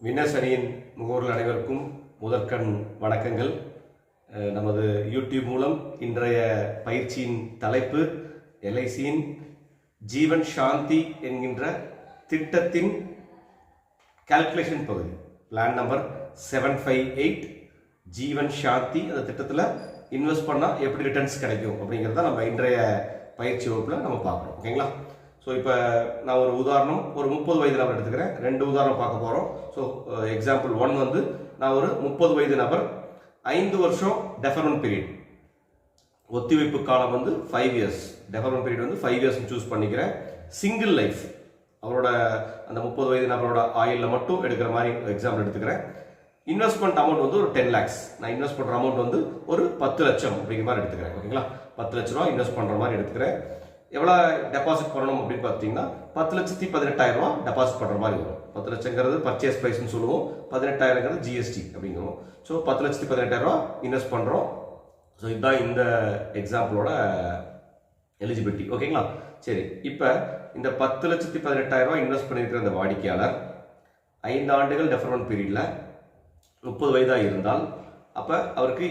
Winners அணியின் முகவர்கள் அனைவருக்கும் முதற்கண் வணக்கங்கள். நமது யூடியூப் மூலம் இன்றைய பயிற்சியின் தலைப்பு எல்ஐசியின் ஜீவன் சாந்தி என்கின்ற திட்டத்தின் கால்குலேஷன் பகுதி. பிளான் நம்பர் 758 ஜீவன் சாந்தி. அந்த திட்டத்தில் இன்வெஸ்ட் பண்ணால் எப்படி ரிட்டர்ன்ஸ் கிடைக்கும் அப்படிங்கிறத நம்ம இன்றைய பயிற்சி வகுப்பில் நம்ம பார்க்குறோம். ஓகேங்களா? ஸோ இப்போ நான் ஒரு உதாரணம், ஒரு 30 வயது நபர் எடுத்துக்கிறேன். 2 உதாரணம் பார்க்க போகிறோம். ஸோ எக்ஸாம்பிள் 1 வந்து நான் ஒரு 30 வயது நபர், 5 வருஷம் டெஃபர்மெண்ட் பீரியட், ஒத்திவைப்பு காலம் வந்து 5 இயர்ஸ், டெஃபர்மெண்ட் பீரியட் வந்து 5 இயர்ஸ் சூஸ் பண்ணிக்கிறேன். சிங்கிள் லைஃப், அவரோட அந்த 30 வயது நபரோட ஆயிலில் மட்டும் எடுக்கிற மாதிரி எக்ஸாம்பிள் எடுத்துக்கிறேன். இன்வெஸ்ட்மெண்ட் அமௌண்ட் வந்து ஒரு 10 lakhs. நான் இன்வெஸ்ட் பண்ணுற அமௌண்ட் வந்து ஒரு 10 லட்சம் அப்படிங்கிற மாதிரி எடுத்துக்கிறேன். ஓகேங்களா? 10 லட்ச ரூபா இன்வெஸ்ட் பண்ணுற மாதிரி எடுத்துக்கிறேன். எவ்வளோ டெபாசிட் பண்ணணும் அப்படின்னு பார்த்தீங்கன்னா 10,18,000 ரூபா டெபாசிட் பண்ணுற மாதிரி வரும். 10 லட்சங்கிறது பர்ச்சேஸ் ப்ரைஸ்னு சொல்லுவோம், 18,000ங்கிறது ஜிஎஸ்டி அப்படிங்கிறோம். ஸோ 10,18,000 ரூபா இன்வெஸ்ட் பண்ணுறோம். ஸோ இதுதான் இந்த எக்ஸாம்பிளோட எலிஜிபிலிட்டி. ஓகேங்களா? சரி, இப்போ இந்த 10,18,000 ரூபா இன்வெஸ்ட் பண்ணியிருக்கிற இந்த வாடிக்கையாளர் 5 ஆண்டுகள் டெஃபர்மெண்ட் பீரியடில் 30 வயதாக இருந்தால், அப்போ அவருக்கு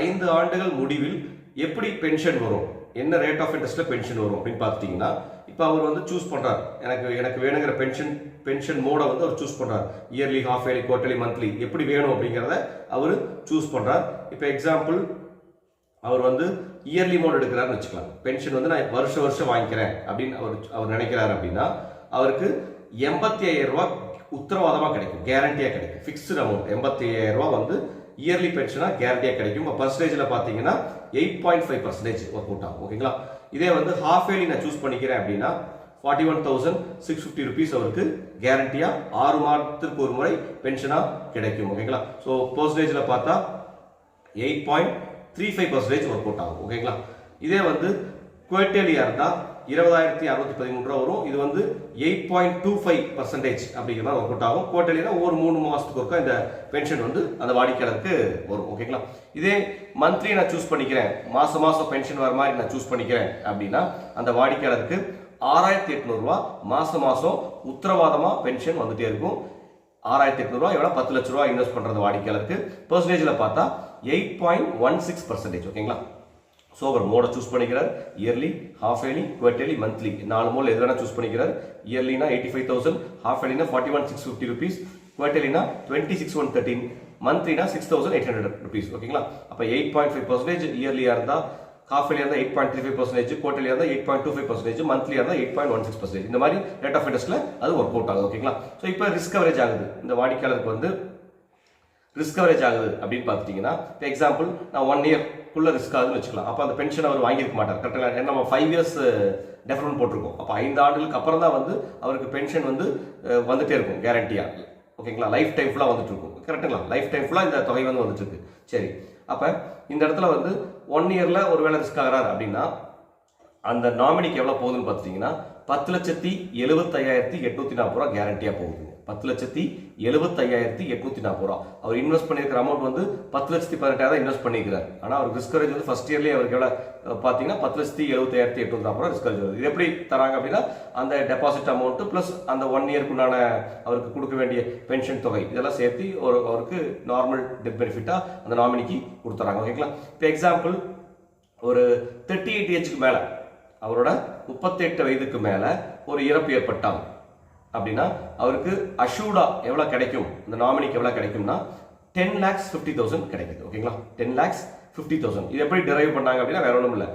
5 ஆண்டுகள் முடிவில் எப்படி பென்ஷன் வரும், என்ன ரேட் ஆஃப் இன்ட்ரெஸ்ட்டில் பென்ஷன் வரும் அப்படின்னு பார்த்துட்டிங்கன்னா, இப்போ அவர் வந்து சூஸ் பண்ணுறார், எனக்கு வேணுங்கிற பென்ஷன் மோடை வந்து அவர் சூஸ் பண்ணுறார். Yearly, half yearly, quarterly, monthly எப்படி வேணும் அப்படிங்கிறத அவர் சூஸ் பண்ணுறார். இப்போ எக்ஸாம்பிள் அவர் வந்து இயர்லி மோட் எடுக்கிறாருன்னு வச்சுக்கலாம். பென்ஷன் வந்து நான் வருஷம் வாங்கிக்கிறேன் அப்படின்னு அவர் நினைக்கிறார் அப்படின்னா, அவருக்கு 85,000 ரூபா உத்தரவாதமாக கிடைக்கும், கேரண்டியாக கிடைக்கும். ஃபிக்ஸ்டு அமௌண்ட் 85,000 ரூபா வந்து இயர்லி பென்ஷனாக கேரண்டியாக கிடைக்கும். இப்போ பர்சன்டேஜில் பார்த்தீங்கன்னா 8.5% ஒர்க் அவுட் ஆகும். ஓகேங்களா? இதே வந்து ஹாஃப் இயர்லி நான் சூஸ் பண்ணிக்கிறேன் அப்படின்னா 41,650 ருபீஸ் அவருக்கு கேரண்டியாக 6 மாதத்திற்கு ஒரு முறை பென்ஷனாக கிடைக்கும். ஓகேங்களா? ஸோ பர்சன்டேஜில் பார்த்தா 8.35% ஒர்க் அவுட் ஆகும். ஓகேங்களா? இதே வந்து குவார்டர்லியாக இருந்தால் 20,613 ரூபா வரும். இது வந்து 8.25% அப்படிங்கிற மாதிரி ஒர்க் அவுட் ஆகும். குவார்டர்லினா ஒரு 3 மாதத்துக்கு ஒருக்கா இந்த பென்ஷன் வந்து அந்த வாடிக்கையாளருக்கு வரும். ஓகேங்களா? இதே மந்த்லி நான் சூஸ் பண்ணிக்கிறேன், மாதம் பென்ஷன் வர மாதிரி நான் சூஸ் பண்ணிக்கிறேன் அப்படின்னா அந்த வாடிக்கையாளருக்கு 6,800 ரூபா மாதம் உத்தரவாதமாக பென்ஷன் வந்துட்டே இருக்கும். 6,800 ரூபா எவ்வளோ? 10 லட்ச ரூபா இன்வெஸ்ட் பண்ணுறது வாடிக்கையாளருக்கு. பர்சன்டேஜில் பார்த்தா 8.16%. ஓகேங்களா? ஸோ அவர் மோடை சூஸ் பண்ணிக்கிறார். Yearly, half yearly, quarterly, monthly 4 மோடில் எது வேணால் சூஸ் பண்ணிக்கிறார். இயர்லினா 85,000, ஹாஃப் இயர்லினா 41,650 ருபீஸ், குவார்டர்லினா 26,113, மந்த்லினா 6,800 ருபீஸ். ஓகேங்களா? அப்போ 8.5% இயர்லியாக இருந்தால், ஹாஃப் இயர்லியாக இருந்தால் 8.35%, குவார்டர்லியாக இருந்தால் 8.25%, மந்த்லியாக இருந்தால் 8.16%. இந்த மாதிரி ரேட் ஆஃப் இன்ட்ரெஸ்ட்டில் அது ஒர்க் அவுட் ஆகுது. ஓகேங்களா? ஸோ இப்போ ரிஸ்க் கவரேஜ் ஆகுது, இந்த வாடிக்கையாளருக்கு வந்து ரிஸ்க் கவரேஜ் ஆகுது அப்படின்னு பார்த்துட்டிங்கன்னா, இப்போ எக்ஸாம்பிள் நான் 1 இயர்க்குள்ள ரிஸ்க் ஆகுதுன்னு வச்சுக்கலாம். அப்போ அந்த பென்ஷன் அவர் வாங்கியிருக்க மாட்டார். கரெக்டாக? ஏன்னா நம்ம 5 இயர்ஸ் டெஃபர்மெண்ட் போட்டிருக்கோம். அப்போ 5 ஆண்டுகளுக்கு அப்புறம் தான் வந்து அவருக்கு பென்ஷன் வந்து வந்துட்டே இருக்கும் கேரண்டியாக. ஓகேங்களா? லைஃப் டைம் ஃபுல்லாக வந்துட்டு இருக்கும். கரெக்டுங்களா? லைஃப் டைம் ஃபுல்லாக இந்த தொகை வந்து வந்துட்டு இருக்கு. சரி, அப்போ இந்த இடத்துல வந்து 1 இயரில் ஒரு வேளை ரிஸ்க் ஆகிறார் அப்படின்னா அந்த நாமினிக்கு எவ்வளோ போகுதுன்னு பார்த்துட்டிங்கன்னா 10,75,840 ரூபா கேரண்டியாக போகுது. 10,75,840 ரூபா. அவர் இன்வெஸ்ட் பண்ணியிருக்கிற அமௌண்ட் வந்து 10,18,000 இன்வெஸ்ட் பண்ணியிருக்கிறார். ஆனால் அவருக்கு ரிஸ்க் கவரேஜ் வந்து ஃபர்ஸ்ட் இயர்லேயே அவருக்கு எவ்வளோ பார்த்தீங்கன்னா 10,75,840 ரூபா ரிஸ்க் கவரேஜ் வருது. இது எப்படி தராங்க அப்படின்னா அந்த டெபாசிட் அமௌண்ட் ப்ளஸ் அந்த 1 இயர்க்குண்டான அவருக்கு கொடுக்க வேண்டிய பென்ஷன் தொகை இதெல்லாம் சேர்த்து அவருக்கு நார்மல் டெத் பெனிஃபிட்டாக அந்த நாமினிக்கு கொடுத்துறாங்க. ஓகேங்களா? இப்போ எக்ஸாம்பிள் ஒரு 38 ஏஜுக்கு மேலே, அவரோட 38 வயதுக்கு மேலே ஒரு இறப்பு ஏற்பட்டாங்க அப்படின்னா அவருக்கு அஷூடா எவ்வளோ கிடைக்கும், இந்த நாமினிக்கு எவ்வளோ கிடைக்கும்னா 10,50,000 கிடைக்குது. ஓகேங்களா? 10,50,000. இது எப்படி டிரைவ் பண்ணாங்க அப்படின்னா வேற ஒன்றும் இல்லை,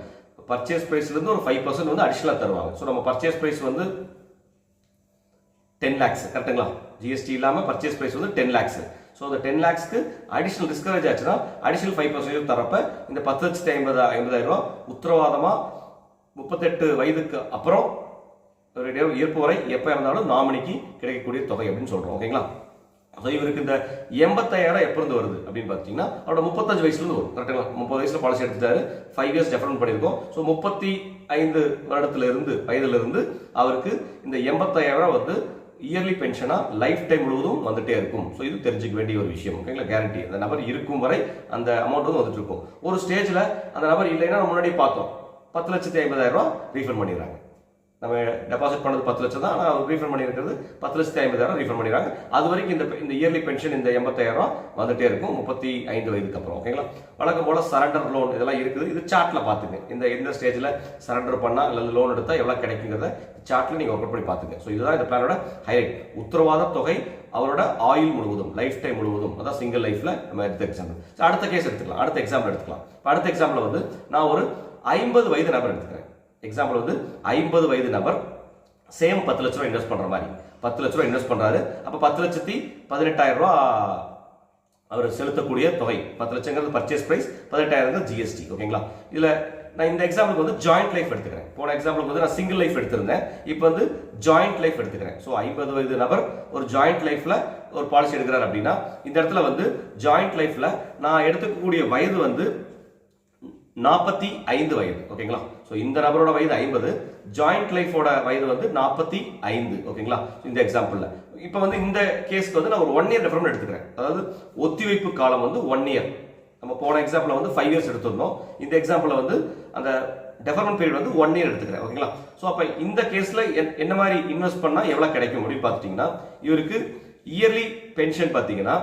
பர்ச்சேஸ் ப்ரைஸ்லேருந்து ஒரு 5% வந்து அடிஷனலாக தருவாங்க. ஸோ நம்ம பர்ச்சேஸ் ப்ரைஸ் வந்து 10 lakhs. கரெக்டுங்களா? ஜிஎஸ்டி இல்லாமல் பர்ச்சேஸ் ப்ரைஸ் வந்து 10 lakhs. ஸோ அந்த 10 lakhsக்கு அடிஷனல் ரிஸ்க் கவரேஜ் ஆச்சுன்னா அடிஷனல் 5% தரப்ப இந்த 10,50,000 ரூபா உத்தரவாதமாக 38 வயதுக்கு அப்புறம் இறப்பு வரை எப்போ இருந்தாலும் நாமினிக்கு கிடைக்கக்கூடிய தொகை அப்படின்னு சொல்கிறோம். ஓகேங்களா? ஸோ இவருக்கு இந்த 85,000 எப்போ இருந்து வருது அப்படின்னு பார்த்தீங்கன்னா அவரோட 35 வயசுலேருந்து வரும். கரெக்டுங்களா? 30 வயசில் பாலிசி எடுத்துட்டாரு, 5 இயர்ஸ் டெஃபரன்ட் பண்ணியிருக்கோம். ஸோ 35 வயதிலிருந்து அவருக்கு இந்த 85,000 வந்து இயர்லி பென்ஷனாக லைஃப் டைம் முழுவதும் வந்துட்டே இருக்கும். ஸோ இது தெரிஞ்சுக்க வேண்டிய ஒரு விஷயம். ஓகேங்களா? கேரண்டி அந்த நபர் இருக்கும் வரை அந்த அமௌண்ட் வந்து வந்துட்டு இருக்கும். ஒரு ஸ்டேஜில் அந்த நபர் இல்லைன்னா முன்னாடி பார்த்தோம் 10,50,000 ரூபா ரீஃபண்ட் பண்ணிடுறாங்க. நம்ம டெபாசிட் பண்ணது 10 லட்சம் தான், ஆனால் ரீஃபண்ட் பண்ணியிருக்கிறது 10,50,000 ரீஃபண்ட் பண்ணிடுறாங்க. அது வரைக்கும் இந்த இயர்லி பென்ஷன் இந்த 85,000 வந்துட்டே இருக்கும் 35 வயதுக்கு அப்புறம். ஓகேங்களா? வழக்கம் போல சரண்டர் லோன் இதெல்லாம் இருக்குது. இது சார்ட்ல பார்த்துங்க, எந்த ஸ்டேஜில் சரண்டர் பண்ணால் அல்லது லோன் எடுத்தால் எவ்வளோ கிடைக்குங்கிறத சார்ட்ல நீங்கள் ஒர்க் பண்ணி பார்த்துங்க. ஸோ இதுதான் இந்த பிளானோட ஹைலைட். உத்தரவாத தொகை அவரோட ஆயுள் முழுவதும், லைஃப் டைம் முழுவதும், அதான் சிங்கிள் லைஃப்ல நம்ம எடுத்த எக்ஸாம்பிள். அடுத்த கேஸ் எடுத்துக்கலாம், அடுத்த எக்ஸாம்பிள் எடுத்துக்கலாம். அடுத்த எக்ஸாம்பிள் வந்து நான் ஒரு 50 வயது நபர் எடுத்துக்கிறேன். எக்ஸாம்பிள் வந்து 50 வயது நபர் சேம் 10 லட்ச ரூபாய் இன்வெஸ்ட் பண்ற மாதிரி 10 லட்ச ரூபாய் இன்வெஸ்ட் பண்றாரு. அப்ப 10,18,000 ரூபாய் அவர் செலுத்தக்கூடிய தொகை. 10 லட்சங்கிறது பர்ச்சேஸ் பிரைஸ், 18,000 ஜிஎஸ்டி. ஓகேங்களா? இதுல நான் இந்த எக்ஸாம்பிளுக்கு வந்து ஜாயிண்ட் லைஃப் எடுத்துக்கிறேன். போன எக்ஸாம்பிளுக்கு வந்து நான் சிங்கிள் லைஃப் எடுத்திருந்தேன், இப்போ வந்து ஜாயிண்ட் லைஃப் எடுத்துக்கிறேன். ஸோ 50 வயது நபர் ஒரு ஜாயிண்ட் லைஃப்ல ஒரு பாலிசி எடுக்கிறார் அப்படின்னா இந்த இடத்துல வந்து ஜாயிண்ட் லைஃப்ல நான் எடுத்துக்கக்கூடிய வயது வந்து 45 வயது. ஓகேங்களா? ஸோ இந்த நபரோட வயது 50, ஜாயிண்ட் லைஃபோட வயது வந்து 45. ஓகேங்களா? இந்த எக்ஸாம்பிள்ல இப்போ வந்து இந்த கேஸ்க்கு வந்து நான் ஒரு 1 இயர் டெஃபர்மெண்ட் எடுத்துக்கிறேன். அதாவது ஒத்திவைப்பு காலம் வந்து 1 இயர். நம்ம போன எக்ஸாம்பிள் வந்து 5 இயர்ஸ் எடுத்திருந்தோம். இந்த எக்ஸாம்பிள் வந்து அந்த டெஃபர்மெண்ட் பீரியட் வந்து 1 இயர் எடுத்துக்கிறேன். ஓகேங்களா? ஸோ அப்போ இந்த கேஸ்ல என்ன மாதிரி இன்வெஸ்ட் பண்ணா எவ்வளவு கிடைக்கும் அப்படின்னு பார்த்துட்டீங்கன்னா இவருக்கு இயர்லி பென்ஷன் பார்த்தீங்கன்னா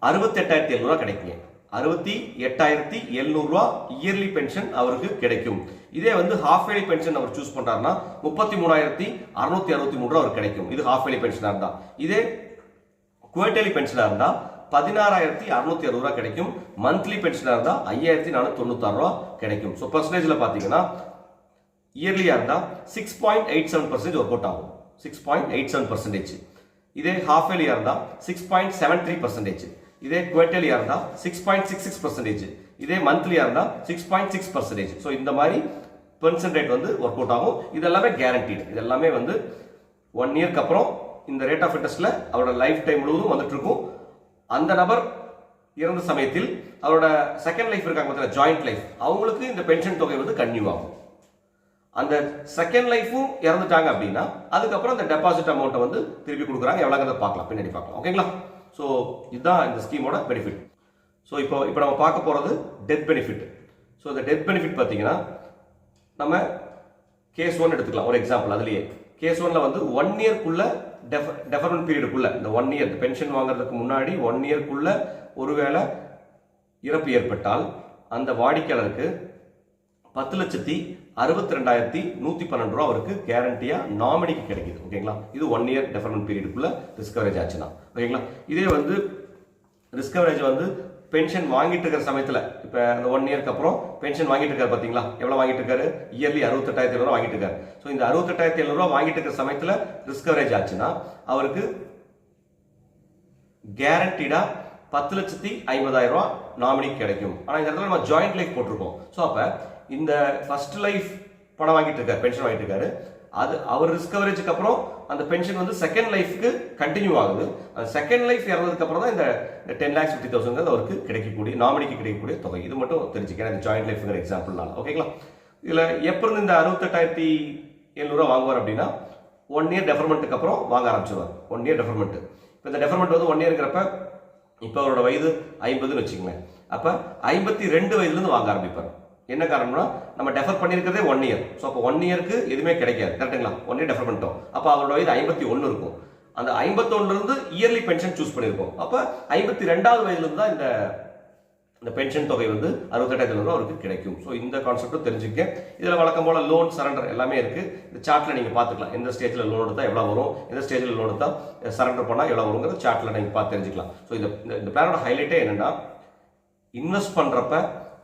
68,700 ரூபாய் கிடைக்குங்க. 68,700 ரூபாய் இயர்லி பென்ஷன் அவருக்கு கிடைக்கும். இதே வந்து ஹாஃப் இயர்லி பென்ஷன் அவர் சூஸ் பண்றாருன்னா 33,663 ரூபாய் அவருக்கு கிடைக்கும். இது ஹாஃப் இயர்லி பென்ஷனா இருந்தா. இதே குவார்டர்லி பென்ஷனா இருந்தா 16,660 ரூபாய் கிடைக்கும். மந்த்லி பென்ஷனா இருந்தா 5,496 ரூபாய் கிடைக்கும். ஸோ பர்சன்டேஜ்ல பாத்தீங்கன்னா இயர்லியா இருந்தா 6.87% ஒர்க் அவுட் ஆகும். 6.87%. இதே ஹாஃப் இயர்லியா இருந்தா 6.73%. இதே குவார்டர்லியா இருந்தா 6.66%. இதே மந்த்லியா இருந்தா 6.6%. ஸோ இந்த மாதிரி பெர்சன்டேஜ் வந்து ஒர்க் அவுட் ஆகும். இது எல்லாமே கேரண்டீடு. இது எல்லாமே வந்து 1 இயர்க்கு அப்புறம் இந்த ரேட் ஆஃப் இன்ட்ரெஸ்ட்ல அவரோட லைஃப் டைம் முழுவதும் வந்துட்டு இருக்கும். அந்த நபர் இறந்த சமயத்தில் அவரோட செகண்ட் லைஃப் இருக்காங்க, ஜாயிண்ட் லைஃப், அவங்களுக்கு இந்த பென்ஷன் தொகை வந்து கன்டினியூ ஆகும். அந்த செகண்ட் லைஃபும் இறந்துட்டாங்க அப்படின்னா அதுக்கப்புறம் அந்த டெபாசிட் அமௌண்ட்டை வந்து திருப்பி கொடுக்குறாங்க. எவ்வளோங்கிறத பார்க்கலாம், பின்னாடி பார்க்கலாம். ஓகேங்களா? ஸோ இதுதான் இந்த ஸ்கீமோட பெனிஃபிட். ஸோ இப்போ நம்ம பார்க்க போகிறது டெத் பெனிஃபிட். ஸோ இந்த டெத் பெனிஃபிட் பார்த்தீங்கன்னா நம்ம கேஸ் 1 எடுத்துக்கலாம் ஒரு எக்ஸாம்பிள். அதுலேயே கேஸ் 1ல வந்து 1 இயர்க்குள்ள டெஃபர்மெண்ட் பீரியடுக்குள்ள இந்த 1 இயர் பென்ஷன் வாங்குறதுக்கு முன்னாடி 1 இயர்க்குள்ள ஒருவேளை இறப்பு ஏற்பட்டால் அந்த வாடிக்கையாளருக்கு 10,62,112 ரூபா அவருக்கு கேரண்டியா நாமினிக்கு கிடைக்குது. ஓகேங்களா? இது 1 இயர் டெஃபர்மெண்ட் பீரியடுக்குள்ள ரிஸ்க் கவரேஜ் ஆச்சுன்னா. ஓகேங்களா? இதே வந்து ரிஸ்க் கவரேஜ் வந்து பென்ஷன் வாங்கிட்டு இருக்கிற சமயத்தில் இப்போ அந்த 1 இயர்க்கு அப்புறம் பென்ஷன் வாங்கிட்டு இருக்காரு பார்த்தீங்களா? எவ்வளோ வாங்கிட்டு இருக்காரு? இயர்லி 68,700 ரூபா வாங்கிட்டு இருக்காரு. ஸோ இந்த 68,700 ரூபா வாங்கிட்டு இருக்கிற சமயத்தில் ரிஸ்க் கவரேஜ் ஆச்சுன்னா அவருக்கு கேரண்டீடா 10,50,000 ரூபா நாமினிக்கு கிடைக்கும். ஆனால் இந்த இடத்துல நம்ம ஜாயிண்ட் லைஃப் போட்டிருக்கோம். ஸோ அப்போ இந்த ஃபர்ஸ்ட் லைஃப் பணம் வாங்கிட்டு இருக்காரு, பென்ஷன் வாங்கிட்டு இருக்காரு, அது அவர் ரிஸ்க் கவரேஜுக்கு அப்புறம் அந்த பென்ஷன் வந்து செகண்ட் லைஃப்க்கு கண்டினியூ ஆகுது. அந்த செகண்ட் லைஃப் இறந்ததுக்கு அப்புறம் தான் இந்த 10,50,000 அவருக்கு கிடைக்கக்கூடிய நாமினிக்கு கிடைக்கக்கூடிய தொகை. இது மட்டும் தெரிஞ்சுக்கிறேன் இந்த ஜாயிண்ட் லைஃப்ங்கிற எக்ஸாம்பிள்னால. ஓகேங்களா? இதுல எப்ப இருந்து இந்த 68,700 ரூபா வாங்குவார் அப்படின்னா 1 இயர் டெஃபர்மெண்ட்டுக்கு அப்புறம் வாங்க ஆரம்பிச்சிருவார். 1 இயர் டெஃபர்மெண்ட். இப்போ இந்த டெஃபர்மெண்ட் வந்து 1 இயர்ங்கிறப்ப இப்போ அவரோட வயது 50ன்னு வச்சுக்கோங்க. அப்ப 52 வயதுல இருந்து வாங்க ஆரம்பிப்பார். என்ன காரணம்னா நம்ம டெஃபர் பண்ணியிருக்கிறதே 1 இயர். ஸோ அப்போ 1 இயருக்கு எதுவுமே கிடைக்காது. கரெக்டுங்களா? 1 இயர் டெஃபர் பண்ணிட்டோம். அப்போ அவரோட வயது 51 இருக்கும். அந்த 51 இருந்து இயர்லி பென்ஷன் சூஸ் பண்ணியிருக்கோம். அப்போ 52வது வயதுல இருந்து தான் இந்த பென்ஷன் தொகை வந்து 68,700 அவருக்கு கிடைக்கும். ஸோ இந்த கான்செப்டும் தெரிஞ்சுக்க. இதில் வழக்கம் போல லோன் சரண்டர் எல்லாமே இருக்கு. இந்த சார்ட்ல நீங்க பார்த்துக்கலாம். எந்த ஸ்டேஜ்ல லோன் எடுத்தா எவ்வளவு வரும், எந்த ஸ்டேஜ்ல லோன் எடுத்தா சரண்டர் பண்ணா எவ்வளவு வருங்கிறது சார்ட்ல நீங்க பார்த்து தெரிஞ்சுக்கலாம். ஸோ இந்த பிளானோட ஹைலைட்டே என்னன்னா இன்வெஸ்ட் பண்றப்ப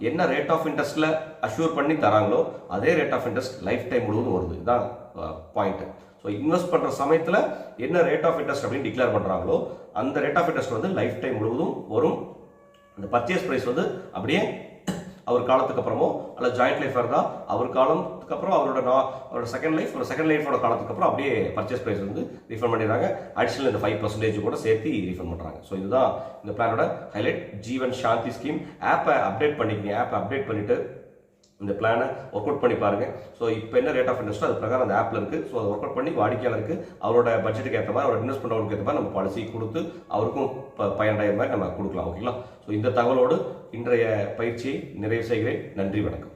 என்ன ரேட் ஆஃப் இன்ட்ரெஸ்ட்ல அஷ்யூர் பண்ணி தராங்களோ அதே rate of interest life time முழுவதும் வருது. இதுதான் பாயிண்ட். ஸோ இன்வெஸ்ட் பண்ற சமயத்தில் என்ன ரேட் ஆஃப் இன்ட்ரெஸ்ட் அப்படின்னு டிக்ளேர் பண்றாங்களோ அந்த ரேட் ஆஃப் இன்ட்ரெஸ்ட் வந்து லைஃப் டைம் முழுவதும் வரும். அந்த பர்ச்சேஸ் பிரைஸ் வந்து அப்படியே அவர் காலத்துக்கு அப்புறமோ அல்ல ஜாயிண்ட் லைஃப் இருந்தால் அவர் காலத்துக்கு அப்புறம் அவரோட செகண்ட் லைஃபோட காலத்துக்கு அப்புறம் அப்படியே பர்ச்சேஸ் பிரைஸ் வந்து ரீஃபண்ட் பண்ணிடுறாங்க. அடிஷனல் இந்த 5% கூட சேர்த்து ரீஃபண்ட் பண்ணுறாங்க. ஸோ இதுதான் இந்த பிளானோட ஹைலைட். ஜீவன் சாந்தி ஸ்கீம் ஆப்பை அப்டேட் பண்ணிக்கங்க. ஆப்பை அப்டேட் பண்ணிட்டு இந்த பிளானை ஒர்க் அவுட் பண்ணி பாருங்க. ஸோ இப்போ என்ன ரேட் ஆஃப் இன்ட்ரெஸ்ட் அது பிரகாரம் அந்த ஆப்ல இருக்கு. ஸோ அதை ஒர்க் அவுட் பண்ணி வாடிக்கையாளருக்கு அவரோட பட்ஜெட்டுக்கு ஏற்ற மாதிரி அவரோட இன்வெஸ்ட்மெண்ட் அவருக்கு ஏற்ற மாதிரி நம்ம பாலிசி கொடுத்து அவருக்கும் பயனடைய மாதிரி நம்ம கொடுக்கலாம். ஓகேங்களா? ஸோ இந்த தகவலோடு இன்றைய பயிற்சியை நிறைவு செய்கிறேன். நன்றி, வணக்கம்.